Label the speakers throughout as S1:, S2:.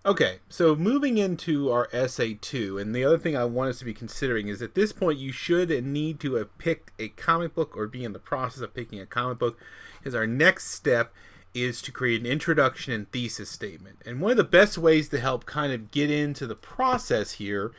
S1: Okay, so moving into our essay 2, and the other thing I want us to be considering is at this point you should and need to have picked a comic book or be in the process of picking a comic book, because our next step is to create an introduction and thesis statement. And one of the best ways to help kind of get into the process here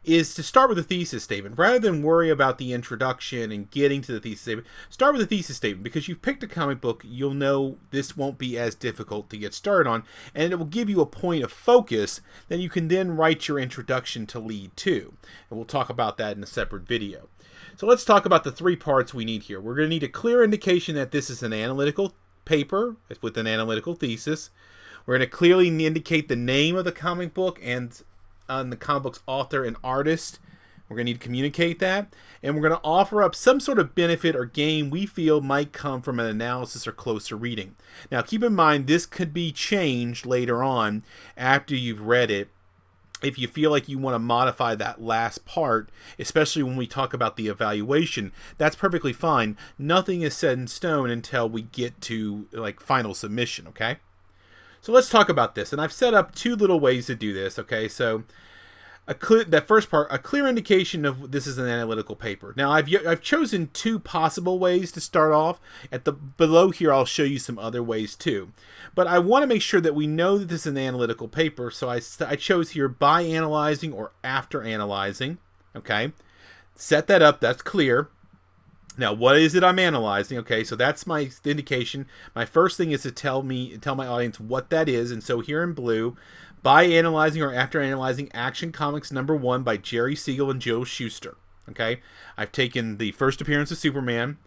S1: is to start with a thesis statement. Rather than worry about the introduction and getting to the thesis statement, start with a thesis statement, because you've picked a comic book, you'll know this won't be as difficult to get started on, and it will give you a point of focus that you can then write your introduction to lead to. And we'll talk about that in a separate video. So let's talk about the three parts we need here. We're going to need a clear indication that this is an analytical paper with an analytical thesis. We're going to clearly indicate the name of the comic book and on the comic book's author and artist. We're going to need to communicate that. And we're going to offer up some sort of benefit or gain we feel might come from an analysis or closer reading. Now, keep in mind, this could be changed later on after you've read it. If you feel like you want to modify that last part, especially when we talk about the evaluation, that's perfectly fine. Nothing is set in stone until we get to like final submission, okay? So let's talk about this. And I've set up two little ways to do this, okay? So that first part, a clear indication of this is an analytical paper. Now, I've chosen two possible ways to start off. Below here, I'll show you some other ways too. But I want to make sure that we know that this is an analytical paper, so I chose here by analyzing or after analyzing, okay? Set that up, that's clear. Now, what is it I'm analyzing? Okay, so that's my indication. My first thing is to tell my audience what that is. And so here in blue, by analyzing or after analyzing Action Comics #1 by Jerry Siegel and Joe Shuster. Okay, I've taken the first appearance of Superman.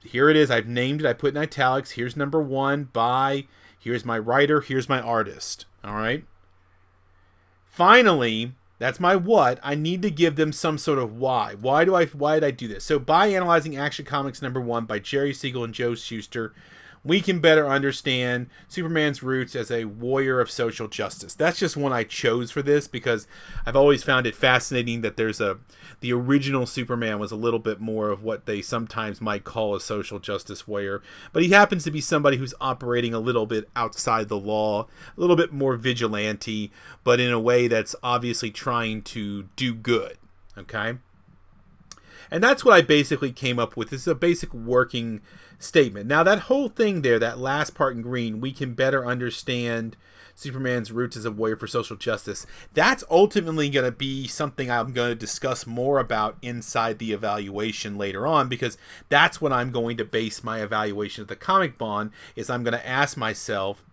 S1: Here it is. I've named it. I put in italics. Here's #1 by. Here's my writer. Here's my artist. All right. Finally, that's my what. I need to give them some sort of why. Why did I do this? So by analyzing Action Comics #1 by Jerry Siegel and Joe Shuster, we can better understand Superman's roots as a warrior of social justice. That's just one I chose for this because I've always found it fascinating that the original Superman was a little bit more of what they sometimes might call a social justice warrior. But he happens to be somebody who's operating a little bit outside the law, a little bit more vigilante, but in a way that's obviously trying to do good. Okay? And that's what I basically came up with. This is a basic working statement. Now, that whole thing there, that last part in green, we can better understand Superman's roots as a warrior for social justice. That's ultimately going to be something I'm going to discuss more about inside the evaluation later on, because that's what I'm going to base my evaluation of the comic on, is I'm going to ask myself,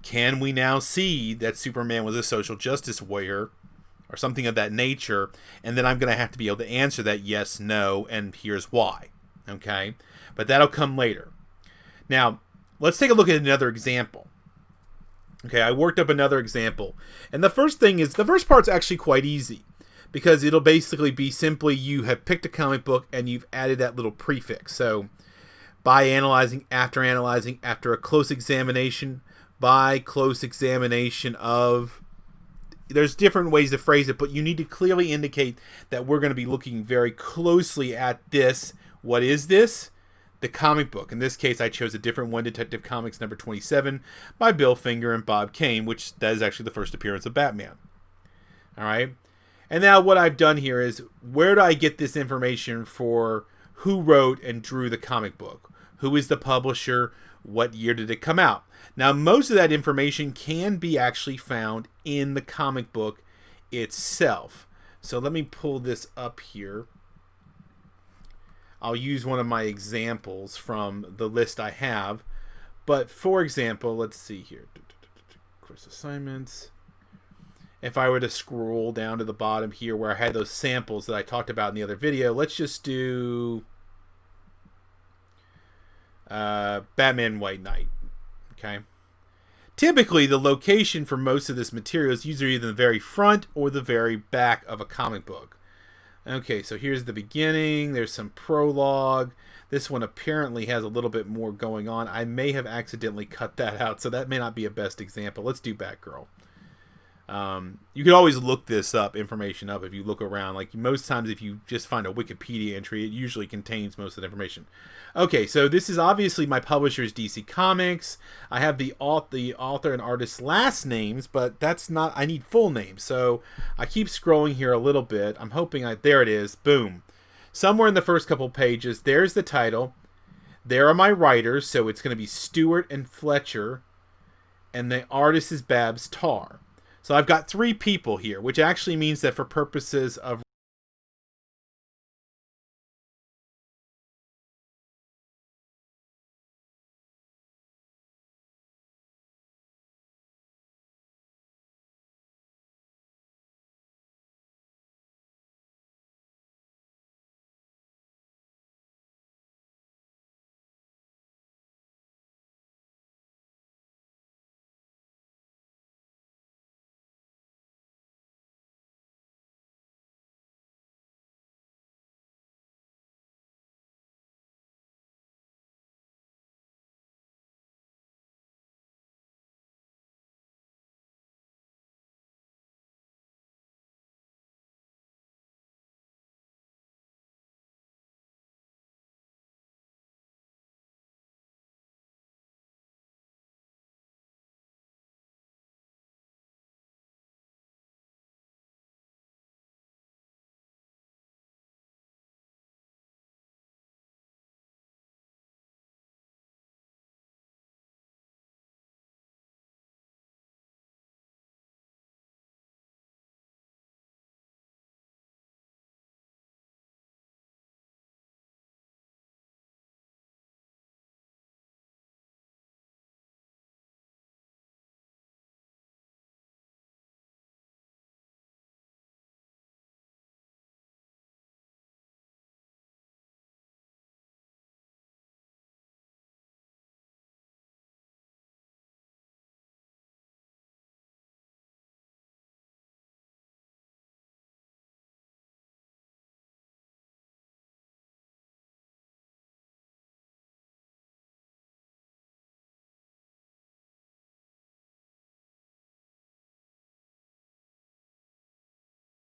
S1: can we now see that Superman was a social justice warrior or something of that nature? And then I'm going to have to be able to answer that yes, no, and here's why. Okay? But that'll come later. Now, let's take a look at another example. Okay, I worked up another example. And the first part's actually quite easy, because it'll basically be simply you have picked a comic book and you've added that little prefix. So, by analyzing, after a close examination, by close examination of. There's different ways to phrase it, but you need to clearly indicate that we're going to be looking very closely at this. What is this? The comic book. In this case, I chose a different one, Detective Comics #27 by Bill Finger and Bob Kane, which that is actually the first appearance of Batman. All right. And now what I've done here is, where do I get this information for who wrote and drew the comic book? Who is the publisher? What year did it come out? Now, most of that information can be actually found in the comic book itself. So let me pull this up here. I'll use one of my examples from the list I have. But for example, let's see here. Course assignments. If I were to scroll down to the bottom here where I had those samples that I talked about in the other video, let's just do Batman White Knight. Okay. Typically, the location for most of this material is usually either the very front or the very back of a comic book. Okay, so here's the beginning. There's some prologue. This one apparently has a little bit more going on. I may have accidentally cut that out, so that may not be a best example. Let's do Batgirl. You could always look this information up if you look around. Like most times, if you just find a Wikipedia entry, it usually contains most of the information. Okay, so this is obviously my publisher's DC Comics. I have the author and artist's last names, but that's not. I need full names, so I keep scrolling here a little bit. I'm hoping there it is. Boom. Somewhere in the first couple pages, there's the title. There are my writers, so it's going to be Stewart and Fletcher, and the artist is Babs Tarr. So I've got 3 people here, which actually means that for purposes of